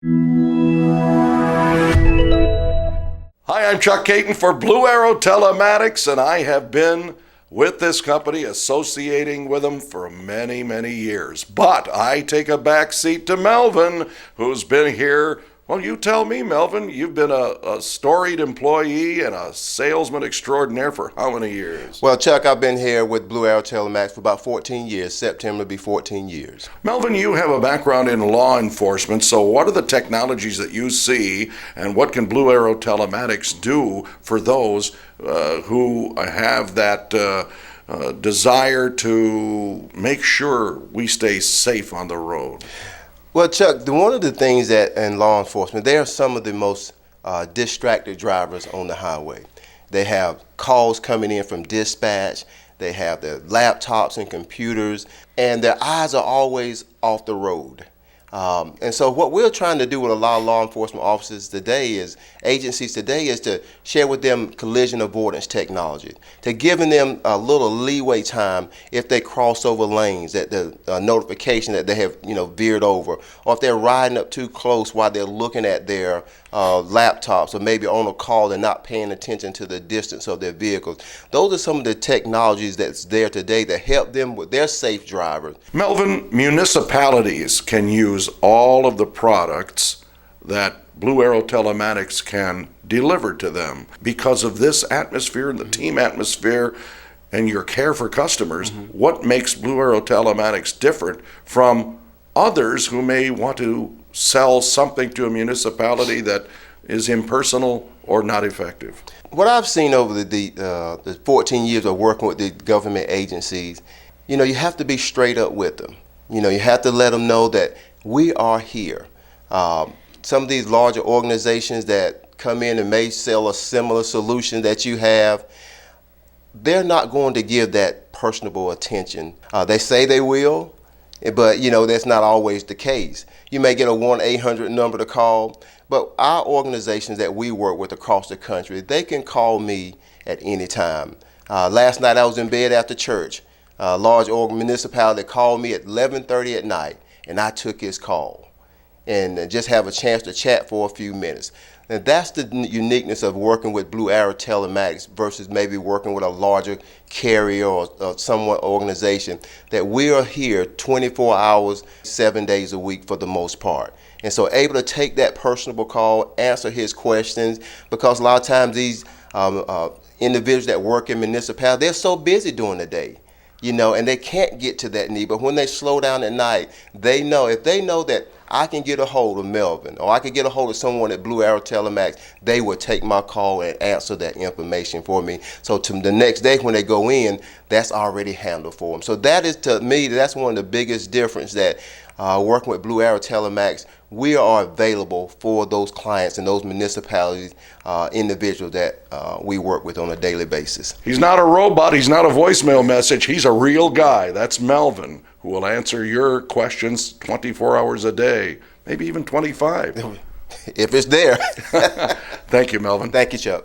Hi, I'm Chuck Kaiton for BlueArrow Telematics, and I have been with this company, associating with them for many, many years. But I take a back seat to Melvin, who's been here. Well, you tell me, Melvin, you've been a storied employee and a salesman extraordinaire for how many years? Well, Chuck, I've been here with BlueArrow Telematics for about 14 years. September will be 14 years. Melvin, you have a background in law enforcement, so what are the technologies that you see, and what can BlueArrow Telematics do for those who have that desire to make sure we stay safe on the road? Well, Chuck, one of the things that in law enforcement, they are some of the most distracted drivers on the highway. They have calls coming in from dispatch, they have their laptops and computers, and their eyes are always off the road. And so what we're trying to do with a lot of law enforcement officers today is, agencies today, is to share with them collision avoidance technology, to giving them a little leeway time if they cross over lanes, that the notification that they have veered over, or if they're riding up too close while they're looking at their laptops or maybe on a call and not paying attention to the distance of their vehicles. Those are some of the technologies that's there today that help them with their safe drivers. Melvin, municipalities can use all of the products that BlueArrow Telematics can deliver to them because of this atmosphere and the team atmosphere and your care for customers. What makes BlueArrow Telematics different from others who may want to sell something to a municipality that is impersonal or not effective? What I've seen over the 14 years of working with the government agencies, you have to be straight up with them. You have to let them know that we are here. Some of these larger organizations that come in and may sell a similar solution that you have, they're not going to give that personable attention. They say they will, but that's not always the case. You may get a 1-800 number to call, but our organizations that we work with across the country, they can call me at any time. Last night I was in bed after church. A large municipality called me at 11:30 at night, and I took his call and just have a chance to chat for a few minutes. And that's the uniqueness of working with BlueArrow Telematics versus maybe working with a larger carrier or somewhat organization, that we are here 24 hours, 7 days a week for the most part. And so able to take that personable call, answer his questions, because a lot of times these individuals that work in municipalities, they're so busy during the day, and they can't get to that need. But when they slow down at night, they know, if they know that I can get a hold of Melvin or I can get a hold of someone at BlueArrow Telematics, they will take my call and answer that information for me. So to the next day when they go in, that's already handled for them. So that is, to me, that's one of the biggest difference, that working with BlueArrow Telematics, we are available for those clients and those municipalities, individuals that we work with on a daily basis. He's not a robot, he's not a voicemail message, he's a real guy. That's Melvin, who will answer your questions 24 hours a day, maybe even 25. If it's there. Thank you, Melvin. Thank you, Chuck.